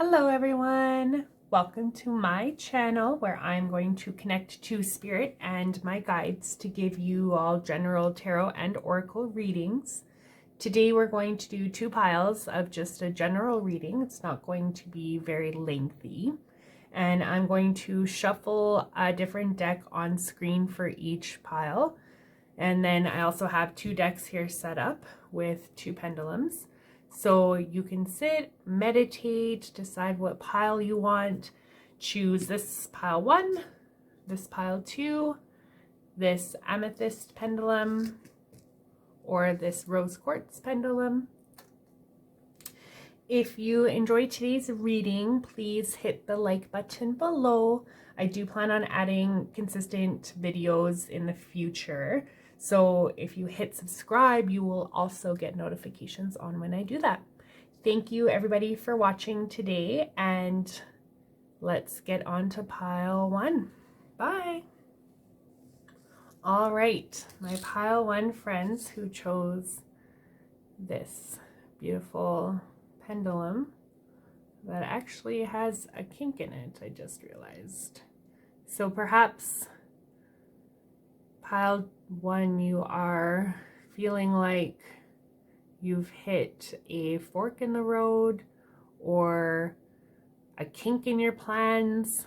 Hello everyone! Welcome to my channel where I'm going to connect to Spirit and my guides to give you all general tarot and oracle readings. Today we're going to do two piles of just a general reading. It's not going to be very lengthy. And I'm going to shuffle a different deck on screen for each pile. And then I also have two decks here set up with two pendulums. So you can sit, meditate, decide what pile you want, choose this pile 1, this pile 2, this amethyst pendulum, or this rose quartz pendulum. If you enjoyed today's reading, please hit the like button below. I do plan on adding consistent videos in the future. So if you hit subscribe, you will also get notifications on when I do that. Thank you everybody for watching today, and let's get on to pile 1. Bye. All right, my pile 1 friends who chose this beautiful pendulum that actually has a kink in it, I just realized. So perhaps pile 1, you are feeling like you've hit a fork in the road or a kink in your plans.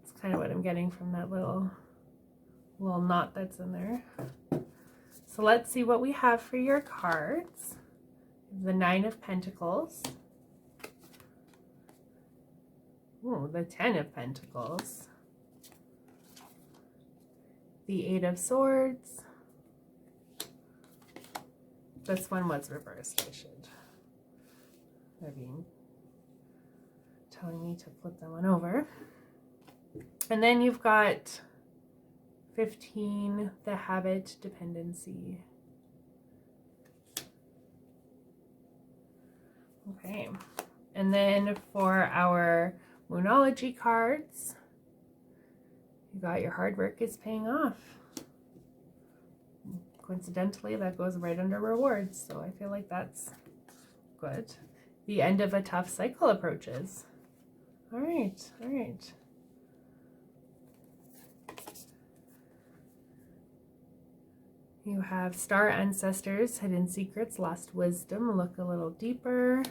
That's kind of what I'm getting from that little knot that's in there. So let's see what we have for your cards. The 9 of Pentacles. Ooh, the 10 of Pentacles. The 8 of Swords. This one was reversed. They're telling me to flip that one over. And then you've got 15, the habit dependency. Okay. And then for our Moonology cards, you got your hard work is paying off. Coincidentally, that goes right under rewards, so I feel like that's good. The end of a tough cycle approaches. All right, all right. You have star ancestors, hidden secrets, lost wisdom, look a little deeper.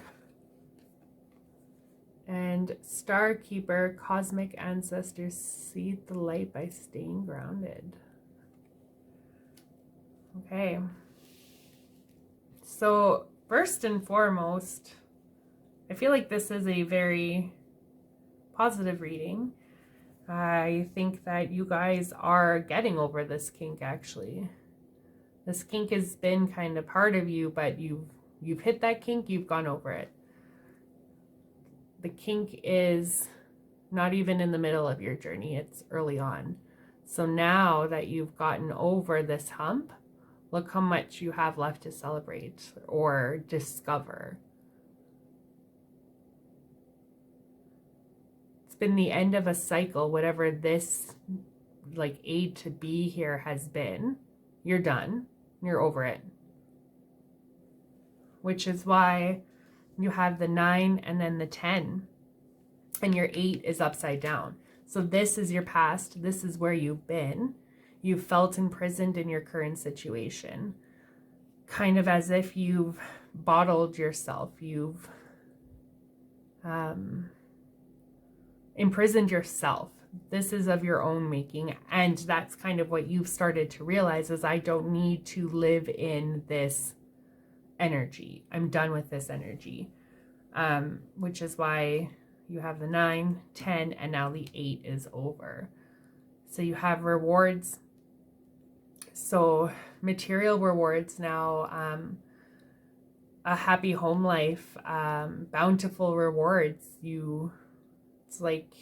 And Star Keeper, cosmic ancestors, see the light by staying grounded. Okay. So first and foremost, I feel like this is a very positive reading. I think that you guys are getting over this kink, actually. This kink has been kind of part of you, but you've hit that kink, you've gone over it. The kink is not even in the middle of your journey, it's early on. So now that you've gotten over this hump, look how much you have left to celebrate or discover. It's been the end of a cycle, whatever this like A to B here has been. You're done. You're over it. Which is why you have the 9 and then the 10, and your 8 is upside down. So this is your past. This is where you've been. You felt imprisoned in your current situation, kind of as if you've bottled yourself. You've imprisoned yourself. This is of your own making, and that's kind of what you've started to realize is I don't need to live in this energy. I'm done with this energy, which is why you have the 9, 10, and now the 8 is over. So you have rewards. So material rewards now, a happy home life, bountiful rewards. It's like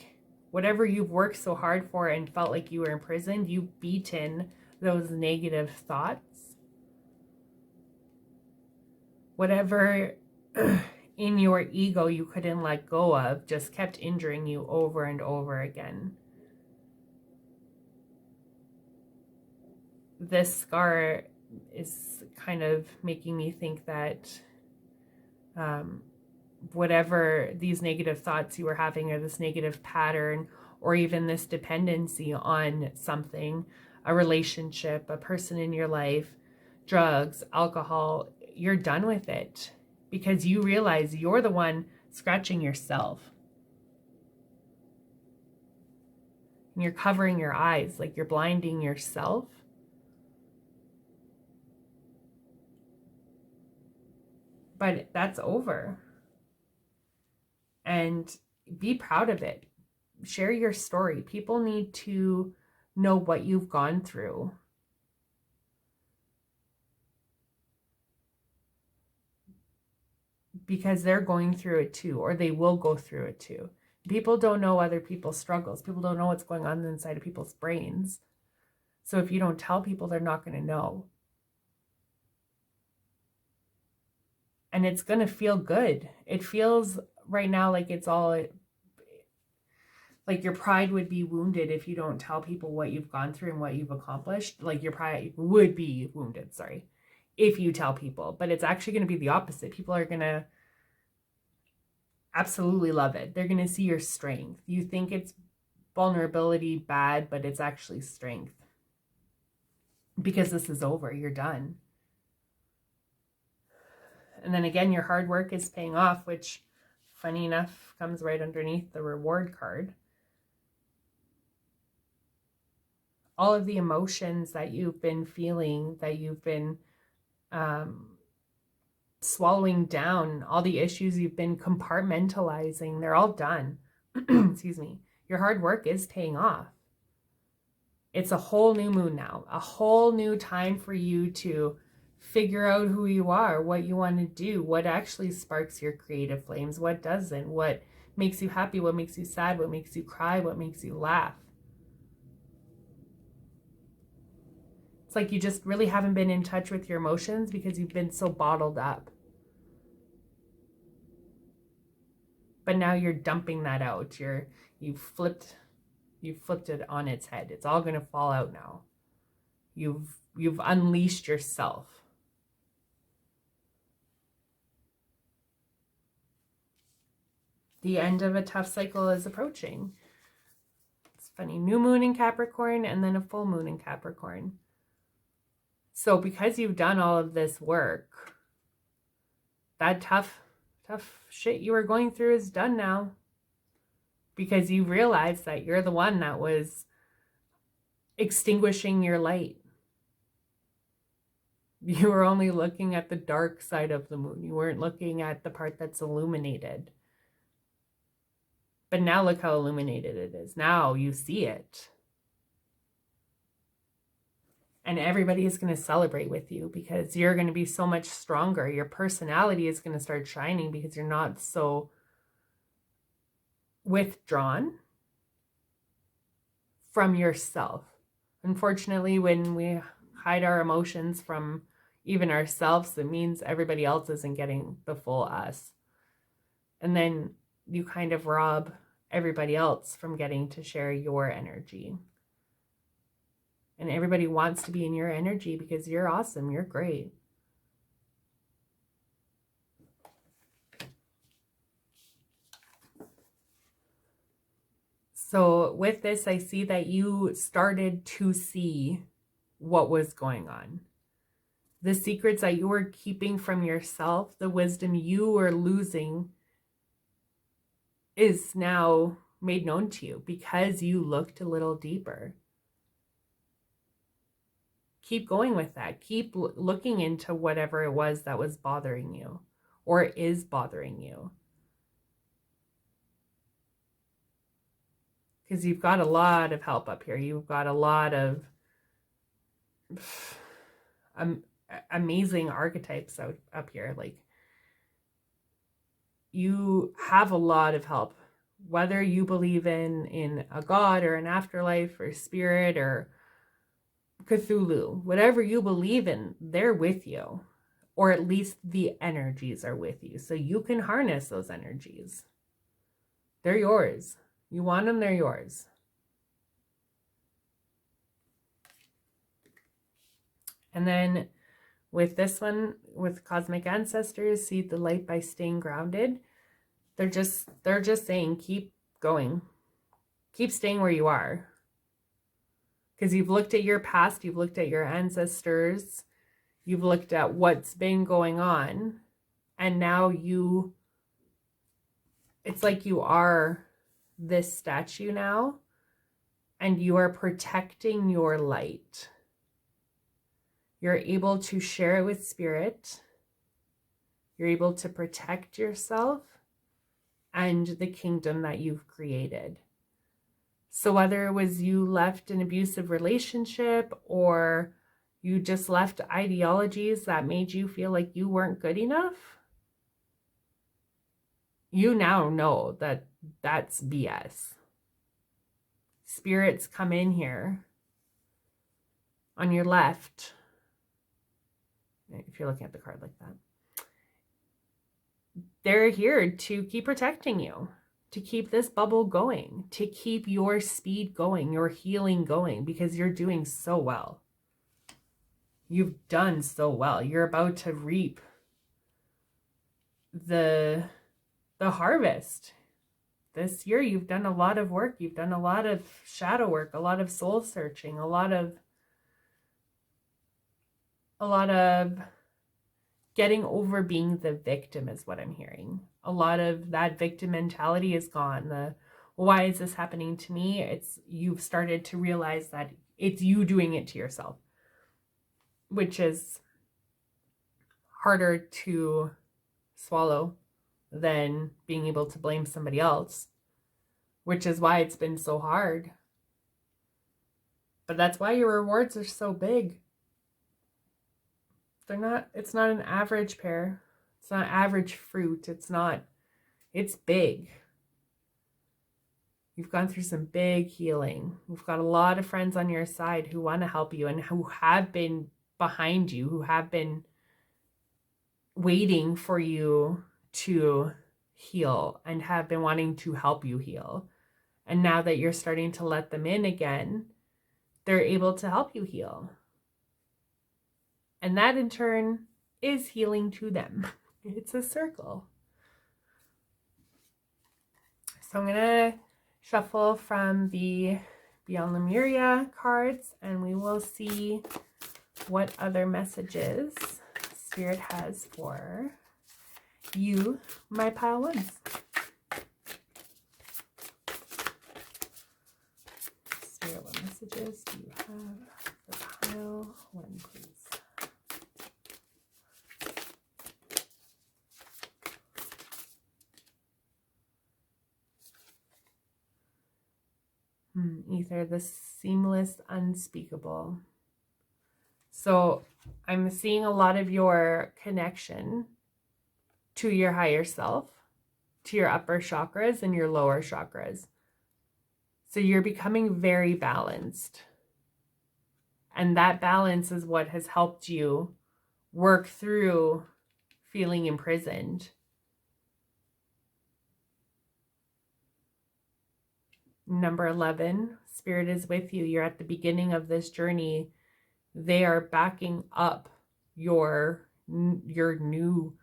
whatever you've worked so hard for and felt like you were imprisoned, you've beaten those negative thoughts. Whatever in your ego you couldn't let go of just kept injuring you over and over again. This scar is kind of making me think that whatever these negative thoughts you were having, or this negative pattern, or even this dependency on something, a relationship, a person in your life, drugs, alcohol, you're done with it because you realize you're the one scratching yourself. And you're covering your eyes, like you're blinding yourself. But that's over. And be proud of it. Share your story. People need to know what you've gone through. Because they're going through it too, or they will go through it too. People don't know other people's struggles. People don't know what's going on inside of people's brains. So if you don't tell people, they're not going to know. And it's going to feel good. It feels right now like it's all, like your pride would be wounded if you don't tell people what you've gone through and what you've accomplished. Like your pride would be wounded, if you tell people. But it's actually going to be the opposite. People are going to absolutely love it. They're going to see your strength. You think it's vulnerability bad, but it's actually strength. Because this is over. You're done. And then again, your hard work is paying off, which, funny enough, comes right underneath the reward card. All of the emotions that you've been feeling, that you've been swallowing down, all the issues you've been compartmentalizing, they're all done. Excuse me. Your hard work is paying off. It's a whole new moon now, a whole new time for you to figure out who you are, what you want to do, what actually sparks your creative flames, what doesn't, what makes you happy, what makes you sad, what makes you cry, what makes you laugh. It's like you just really haven't been in touch with your emotions because you've been so bottled up. But now you're dumping that out. You've flipped it on its head. It's all going to fall out now. You've unleashed yourself. The end of a tough cycle is approaching. It's funny, new moon in Capricorn and then a full moon in Capricorn. So because you've done all of this work, that tough shit you were going through is done now. Because you realize that you're the one that was extinguishing your light. You were only looking at the dark side of the moon. You weren't looking at the part that's illuminated. But now look how illuminated it is. Now you see it. And everybody is going to celebrate with you because you're going to be so much stronger. Your personality is going to start shining because you're not so withdrawn from yourself. Unfortunately, when we hide our emotions from even ourselves, it means everybody else isn't getting the full us. And then you kind of rob everybody else from getting to share your energy. And everybody wants to be in your energy because you're awesome. You're great. So with this, I see that you started to see what was going on. The secrets that you were keeping from yourself, the wisdom you were losing is now made known to you because you looked a little deeper. Keep going with that. Keep looking into whatever it was that was bothering you or is bothering you. Because you've got a lot of help up here. You've got a lot of amazing archetypes up here. Like, you have a lot of help. Whether you believe in a god or an afterlife or spirit or Cthulhu, whatever you believe in, they're with you. Or at least the energies are with you. So you can harness those energies. They're yours. You want them, they're yours. And then With this one, with cosmic ancestors, see the light by staying grounded. They're just saying, keep going. Keep staying where you are. Because you've looked at your past, you've looked at your ancestors, you've looked at what's been going on, and now it's like you are this statue now, and you are protecting your light. You're able to share it with spirit. You're able to protect yourself and the kingdom that you've created. So whether it was you left an abusive relationship or you just left ideologies that made you feel like you weren't good enough, you now know that that's BS. Spirits come in here on your left, if you're looking at the card like that. They're here to keep protecting you, to keep this bubble going, to keep your speed going, your healing going, because you're doing so well. You've done so well. You're about to reap the harvest. This year, you've done a lot of work. You've done a lot of shadow work, a lot of soul searching, a lot of getting over being the victim is what I'm hearing. A lot of that victim mentality is gone. Why is this happening to me? You've started to realize that it's you doing it to yourself, which is harder to swallow than being able to blame somebody else, which is why it's been so hard. But that's why your rewards are so big. It's not an average pear. It's not average fruit. It's big. You've gone through some big healing. You've got a lot of friends on your side who want to help you and who have been behind you, who have been waiting for you to heal and have been wanting to help you heal. And now that you're starting to let them in again, they're able to help you heal. And that in turn is healing to them. It's a circle. So I'm going to shuffle from the Beyond Lemuria cards, and we will see what other messages Spirit has for you, my pile ones. Spirit, what messages do you have for pile one, please? Ether, the seamless, unspeakable. So I'm seeing a lot of your connection to your higher self, to your upper chakras and your lower chakras. So you're becoming very balanced. And that balance is what has helped you work through feeling imprisoned. Number 11, Spirit is with you. You're at the beginning of this journey. They are backing up your new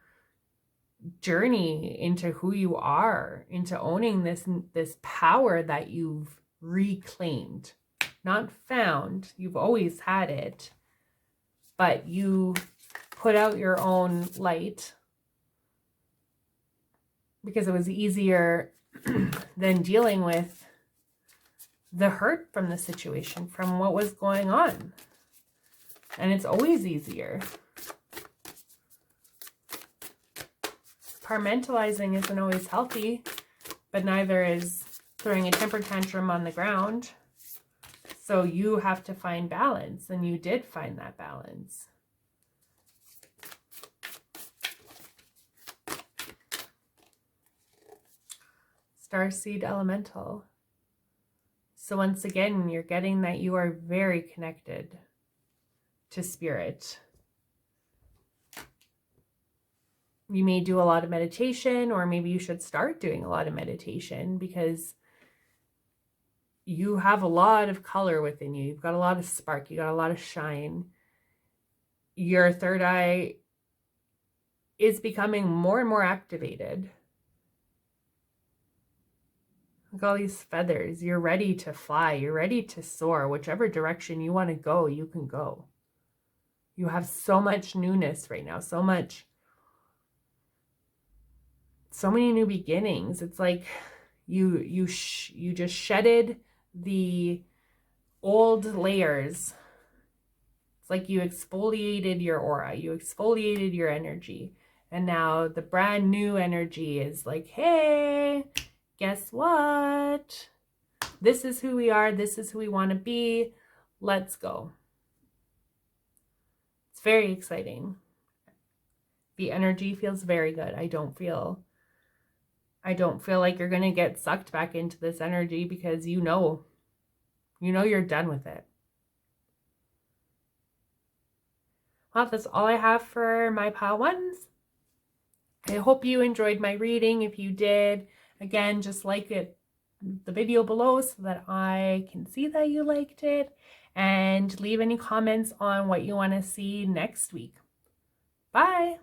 journey into who you are, into owning this power that you've reclaimed, not found. You've always had it, but you put out your own light because it was easier than dealing with the hurt from the situation, from what was going on. And it's always easier. Compartmentalizing isn't always healthy, but neither is throwing a temper tantrum on the ground. So you have to find balance, and you did find that balance. Starseed Elemental. So once again, you're getting that you are very connected to spirit. You may do a lot of meditation, or maybe you should start doing a lot of meditation, because you have a lot of color within you. You've got a lot of spark. You got a lot of shine. your third eye is becoming more and more activated. Look at all these feathers. You're ready to fly. You're ready to soar. Whichever direction you want to go, you can go. You have so much newness right now. So many new beginnings. It's like you just shedded the old layers. It's like you exfoliated your aura. You exfoliated your energy. And now the brand new energy is like, hey, guess what? This is who we are. This is who we want to be. Let's go. It's very exciting. The energy feels very good. I don't feel like you're going to get sucked back into this energy because you know you're done with it. Well, that's all I have for my pile ones. I hope you enjoyed my reading. If you did, again, just like the video below so that I can see that you liked it, and leave any comments on what you want to see next week. Bye.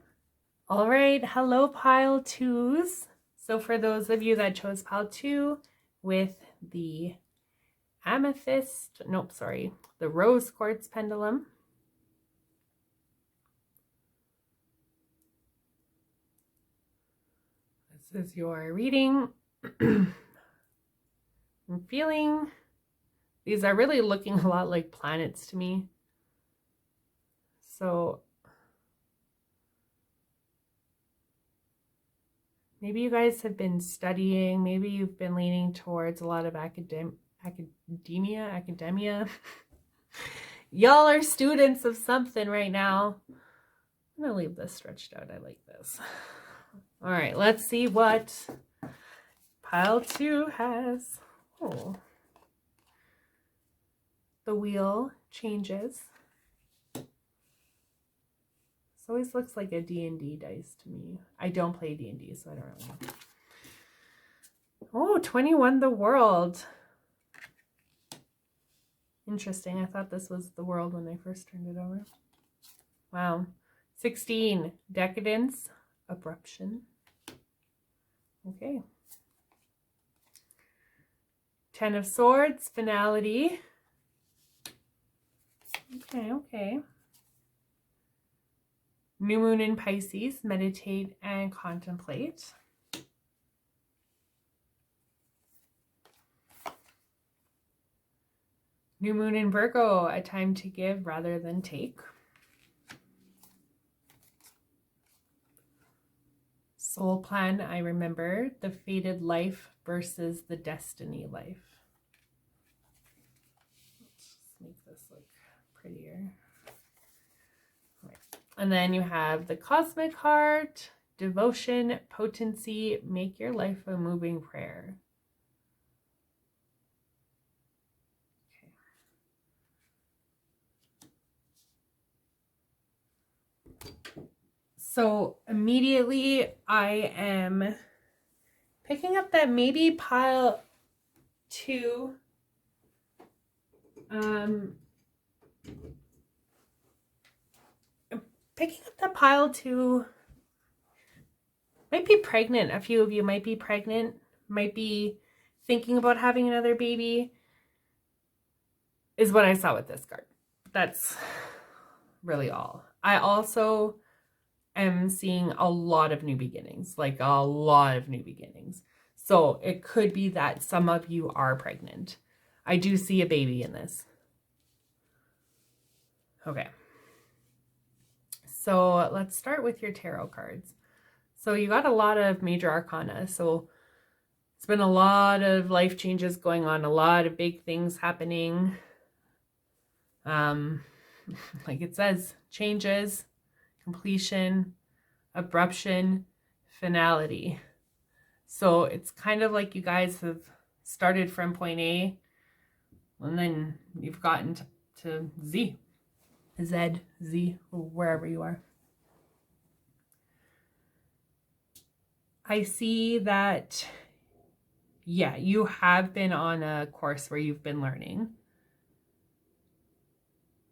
All right. Hello, pile twos. So for those of you that chose pile 2 with the the rose quartz pendulum, this is your reading. I'm feeling these are really looking a lot like planets to me. So maybe you guys have been studying, maybe you've been leaning towards a lot of academia. Y'all are students of something right now. I'm gonna leave this stretched out. I like this. All right, let's see what pile 2 has. Oh, the wheel changes. This always looks like a D&D dice to me. I don't play D&D, so I don't really know. Oh, 21 the world. Interesting. I thought this was the world when I first turned it over. Wow. 16 decadence, abruption. Okay. 10 of swords, finality. Okay. New moon in Pisces, meditate and contemplate. New moon in Virgo, a time to give rather than take. Soul plan, I remember the fated life versus the destiny life. Let's just make this look prettier. Right. And then you have the cosmic heart, devotion, potency, make your life a moving prayer. So immediately I am picking up that maybe pile 2 picking up that pile 2 might be pregnant. A few of you might be pregnant, might be thinking about having another baby, is what I saw with this card. That's really all. I also am seeing a lot of new beginnings, like a lot of new beginnings. So it could be that some of you are pregnant. I do see a baby in this. Okay. So let's start with your tarot cards. So you got a lot of major arcana. So it's been a lot of life changes going on, a lot of big things happening. Like it says, changes, completion, abruption, finality. So it's kind of like you guys have started from point A and then you've gotten to Z, or wherever you are. I see that, yeah, you have been on a course where you've been learning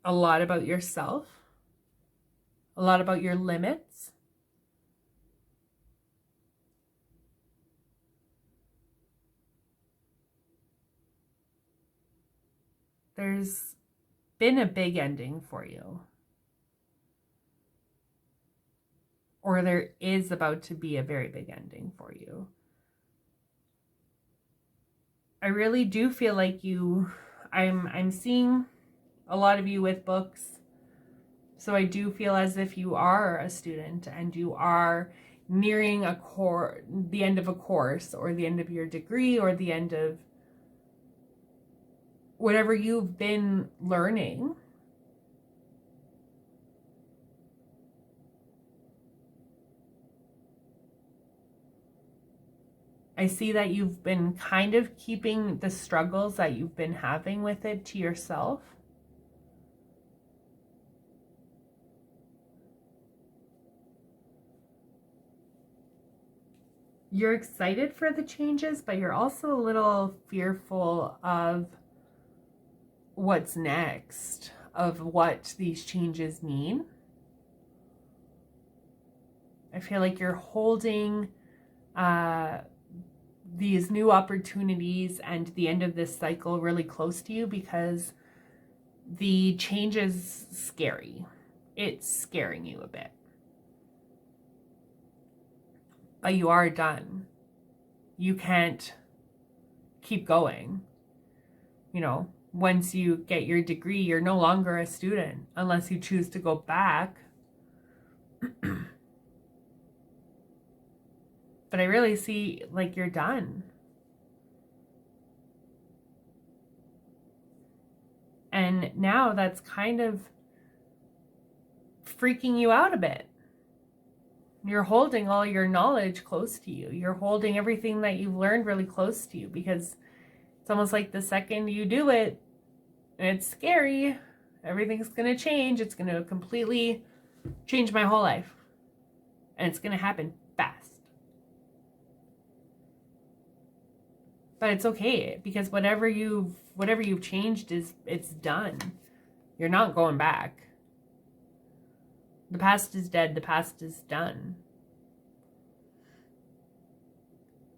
a lot about yourself. a lot about your limits. There's been a big ending for you. Or there is about to be a very big ending for you. I really do feel like I'm seeing a lot of you with books. So I do feel as if you are a student and you are nearing the end of a course, or the end of your degree, or the end of whatever you've been learning. I see that you've been kind of keeping the struggles that you've been having with it to yourself. You're excited for the changes, but you're also a little fearful of what's next, of what these changes mean. I feel like you're holding these new opportunities and the end of this cycle really close to you, because the change is scary. It's scaring you a bit. But you are done. You can't keep going. You know, once you get your degree, you're no longer a student unless you choose to go back. But I really see like you're done. And now that's kind of freaking you out a bit. You're holding all your knowledge close to you. You're holding everything that you've learned really close to you, because it's almost like the second you do it, it's scary. Everything's going to change. It's going to completely change my whole life. And it's going to happen fast. But it's okay, because whatever you've changed it's done. You're not going back. The past is dead. The past is done.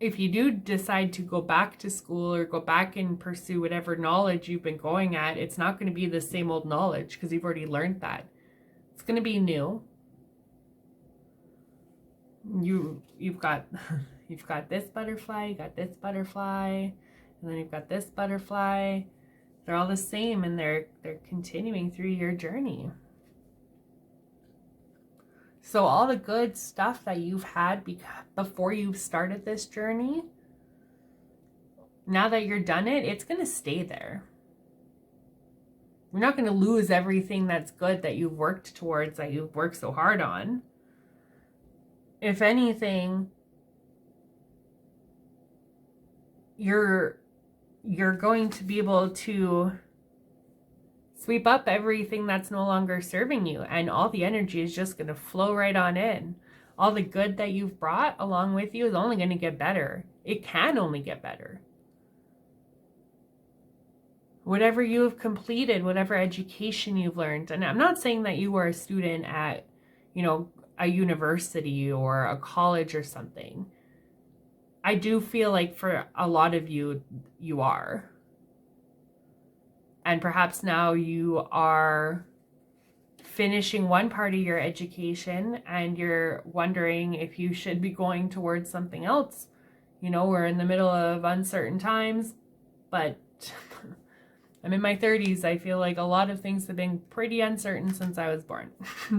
If you do decide to go back to school or go back and pursue whatever knowledge you've been going at, it's not going to be the same old knowledge, because you've already learned that. It's going to be new. You've got this butterfly, you got this butterfly, and then you've got this butterfly. They're all the same, and they're continuing through your journey. So all the good stuff that you've had before you've started this journey, now that you're done it's going to stay there. You're not going to lose everything that's good that you've worked towards, that you've worked so hard on. If anything, you're going to be able to sweep up everything that's no longer serving you, and all the energy is just going to flow right on in. All the good that you've brought along with you is only going to get better. It can only get better. Whatever you have completed, whatever education you've learned, and I'm not saying that you were a student at, a university or a college or something. I do feel like for a lot of you, you are. And perhaps now you are finishing one part of your education and you're wondering if you should be going towards something else. We're in the middle of uncertain times, but I'm in my 30s. I feel like a lot of things have been pretty uncertain since I was born.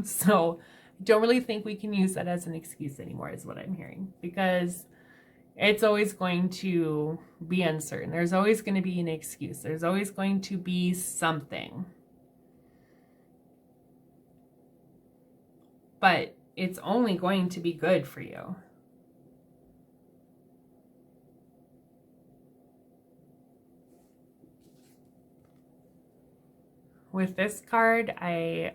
So I don't really think we can use that as an excuse anymore, is what I'm hearing, because it's always going to be uncertain. There's always going to be an excuse. There's always going to be something. But it's only going to be good for you. With this card, I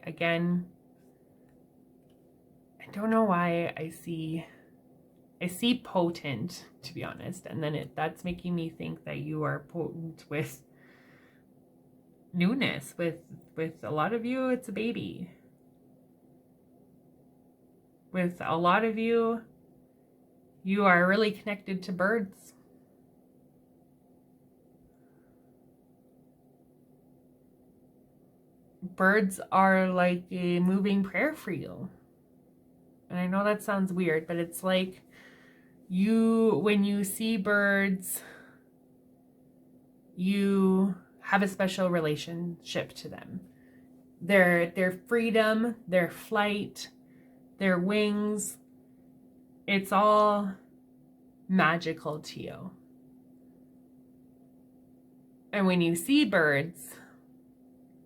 don't know why I see potent, to be honest, and then that's making me think that you are potent with newness. With a lot of you, it's a baby. with a lot of you, you are really connected to birds. Birds are like a moving prayer for you. And I know that sounds weird, but it's like when you see birds, you have a special relationship to them. Their freedom, their flight, their wings, it's all magical to you. And when you see birds,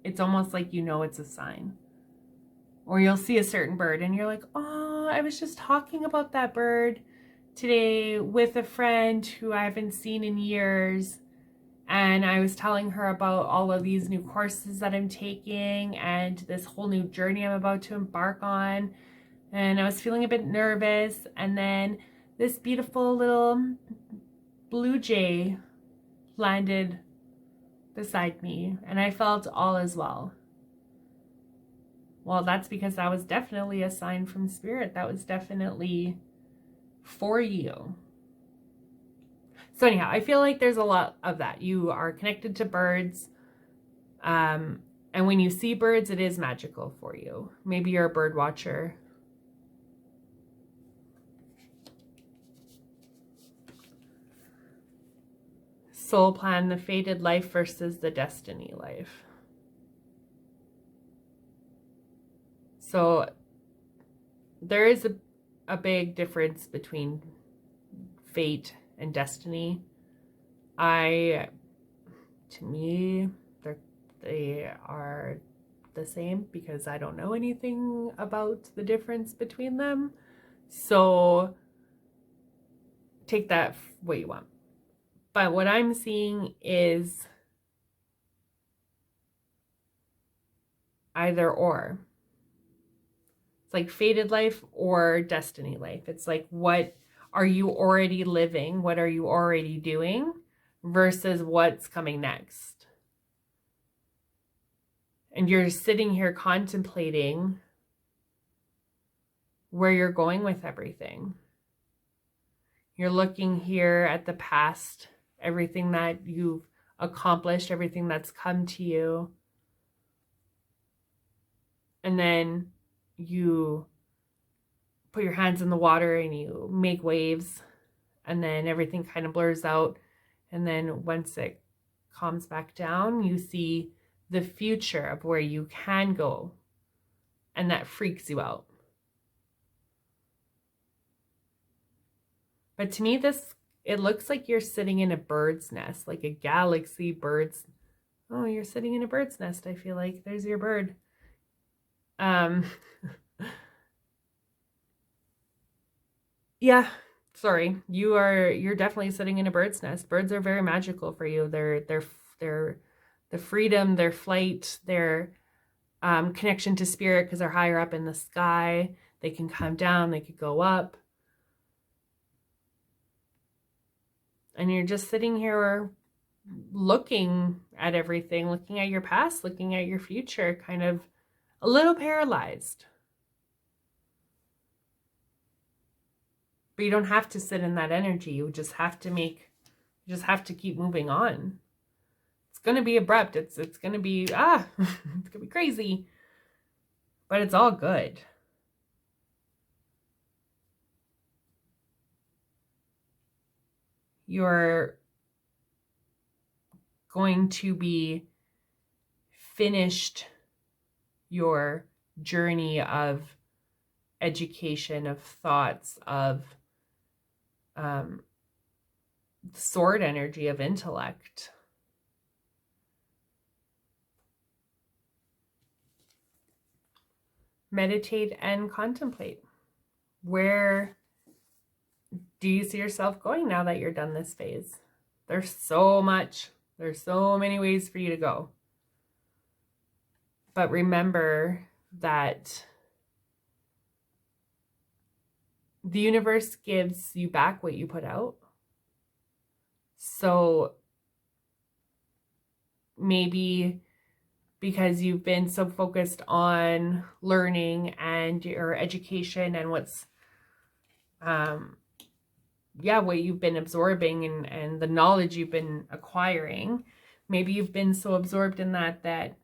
it's almost like you know it's a sign. Or you'll see a certain bird and you're like, oh, I was just talking about that bird today with a friend who I haven't seen in years. And I was telling her about all of these new courses that I'm taking and this whole new journey I'm about to embark on. And I was feeling a bit nervous. And then this beautiful little blue jay landed beside me. And I felt all is well. Well, that's because that was definitely a sign from Spirit. That was definitely for you. So anyhow, I feel like there's a lot of that. You are connected to birds. And when you see birds, it is magical for you. Maybe you're a bird watcher. Soul plan, the fated life versus the destiny life. So there is a big difference between fate and destiny. To me, they are the same because I don't know anything about the difference between them. So take that what you want. But what I'm seeing is either or. It's like fated life or destiny life. It's like, what are you already living? What are you already doing versus what's coming next? And you're sitting here contemplating where you're going with everything. You're looking here at the past, everything that you've accomplished, everything that's come to you. And then you put your hands in the water and you make waves, and then everything kind of blurs out. And then once it calms back down, you see the future of where you can go. And that freaks you out. But to me, it looks like you're sitting in a bird's nest, like a galaxy bird's. Oh, you're sitting in a bird's nest. I feel like there's your bird. Yeah, sorry. You're definitely sitting in a bird's nest. Birds are very magical for you. They're the freedom, their flight, their connection to spirit, because they're higher up in the sky. They can come down, they could go up. And you're just sitting here looking at everything, looking at your past, looking at your future, kind of a little paralyzed. But you don't have to sit in that energy. You just have to keep moving on. It's going to be abrupt. It's going to be, it's going to be crazy. But it's all good. You're going to be finished your journey of education, of thoughts, of sword energy, of intellect. Meditate and contemplate. Where do you see yourself going now that you're done this phase? There's so many ways for you to go. But remember that the universe gives you back what you put out. So maybe because you've been so focused on learning and your education and what's, what you've been absorbing and the knowledge you've been acquiring. Maybe you've been so absorbed in that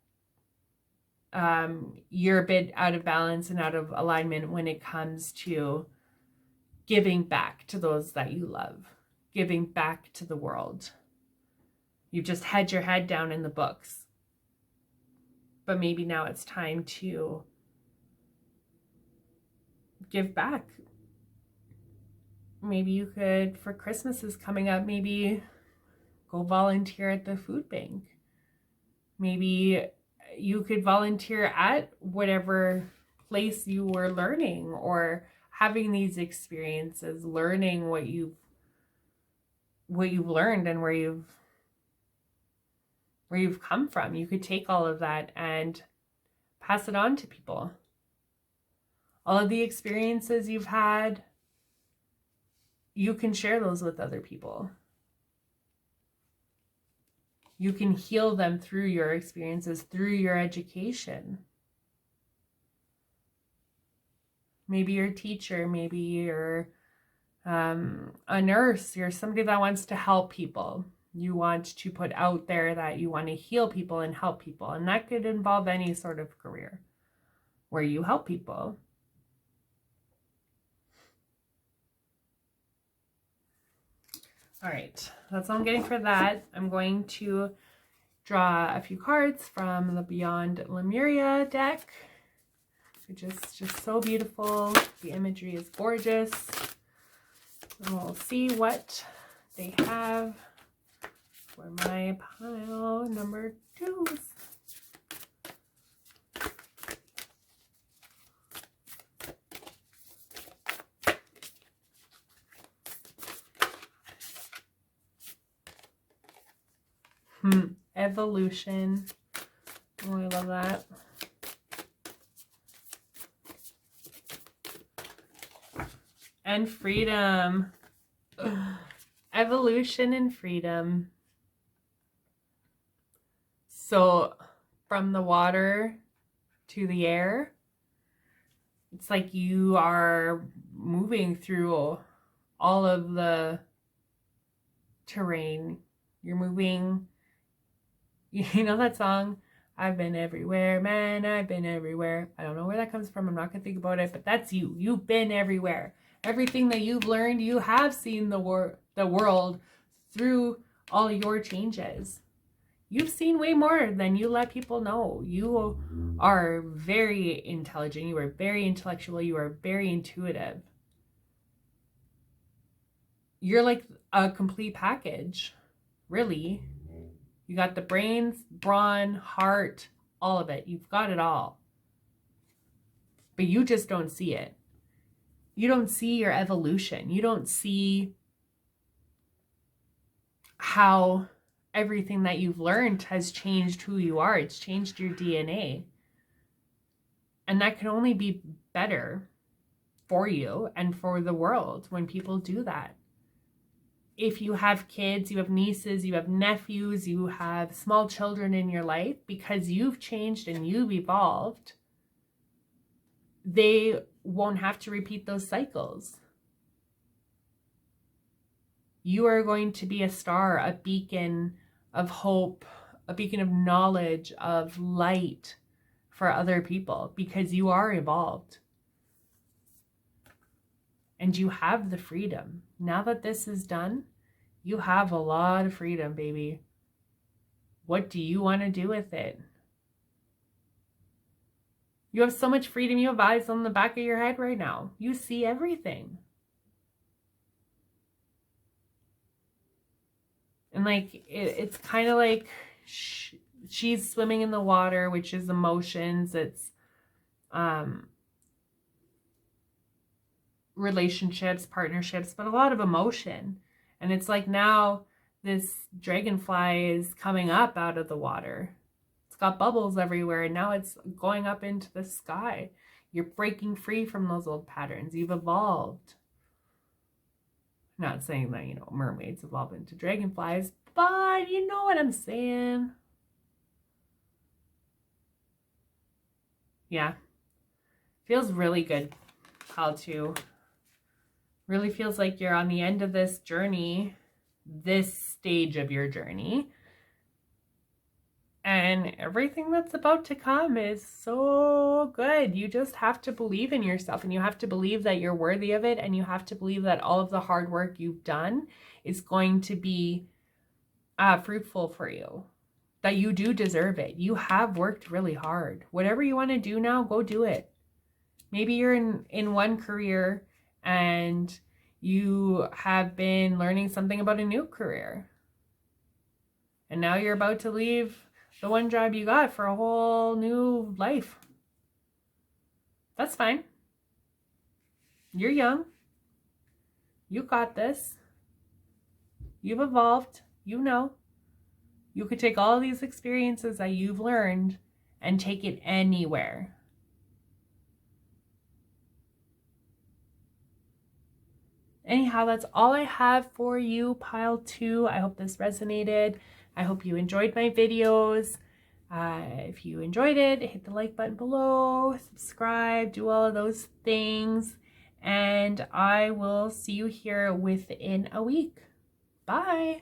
you're a bit out of balance and out of alignment when it comes to giving back to those that you love, giving back to the world. You've just had your head down in the books. But maybe now it's time to give back. Maybe you could, for Christmas is coming up, maybe go volunteer at the food bank. Maybe you could volunteer at whatever place you were learning or having these experiences, learning what you've learned and where you've come from. You could take all of that and pass it on to people. All of the experiences you've had, you can share those with other people. You can heal them through your experiences, through your education. Maybe you're a teacher, maybe you're a nurse, you're somebody that wants to help people. You want to put out there that you want to heal people and help people. And that could involve any sort of career where you help people. All right, that's all I'm getting for that. I'm going to draw a few cards from the Beyond Lemuria deck, which is just so beautiful. The imagery is gorgeous. And we'll see what they have for my pile number 2s. Evolution. Oh, I love that. And freedom. Evolution and freedom. So from the water to the air, it's like you are moving through all of the terrain. You're moving. You know that song, I've been everywhere, man, I've been everywhere. I don't know where that comes from. I'm not going to think about it, but that's you. You've been everywhere. Everything that you've learned, you have seen the world through all your changes. You've seen way more than you let people know. You are very intelligent. You are very intellectual. You are very intuitive. You're like a complete package, really. You got the brains, brawn, heart, all of it. You've got it all. But you just don't see it. You don't see your evolution. You don't see how everything that you've learned has changed who you are. It's changed your DNA. And that can only be better for you and for the world when people do that. If you have kids, you have nieces, you have nephews, you have small children in your life, because you've changed and you've evolved, they won't have to repeat those cycles. You are going to be a star, a beacon of hope, a beacon of knowledge, of light for other people, because you are evolved. And you have the freedom. Now that this is done, you have a lot of freedom, baby. What do you want to do with it? You have so much freedom. You have eyes on the back of your head right now. You see everything. And like, it's kind of like she's swimming in the water, which is emotions. It's relationships, partnerships, but a lot of emotion. And it's like now this dragonfly is coming up out of the water. It's got bubbles everywhere, and now it's going up into the sky. You're breaking free from those old patterns. You've evolved. Not saying that, mermaids evolve into dragonflies, but you know what I'm saying. Yeah. Feels really good, pile 2. Really feels like you're on the end of this journey, this stage of your journey. And everything that's about to come is so good. You just have to believe in yourself, and you have to believe that you're worthy of it, and you have to believe that all of the hard work you've done is going to be fruitful for you, that you do deserve it. You have worked really hard. Whatever you want to do now, go do it. Maybe you're in one career and you have been learning something about a new career. And now you're about to leave the one job you got for a whole new life. That's fine. You're young. You got this. You've evolved. You know. You could take all these experiences that you've learned and take it anywhere. Anyhow, that's all I have for you, pile 2. I hope this resonated. I hope you enjoyed my videos. If you enjoyed it, hit the like button below, subscribe, do all of those things. And I will see you here within a week. Bye.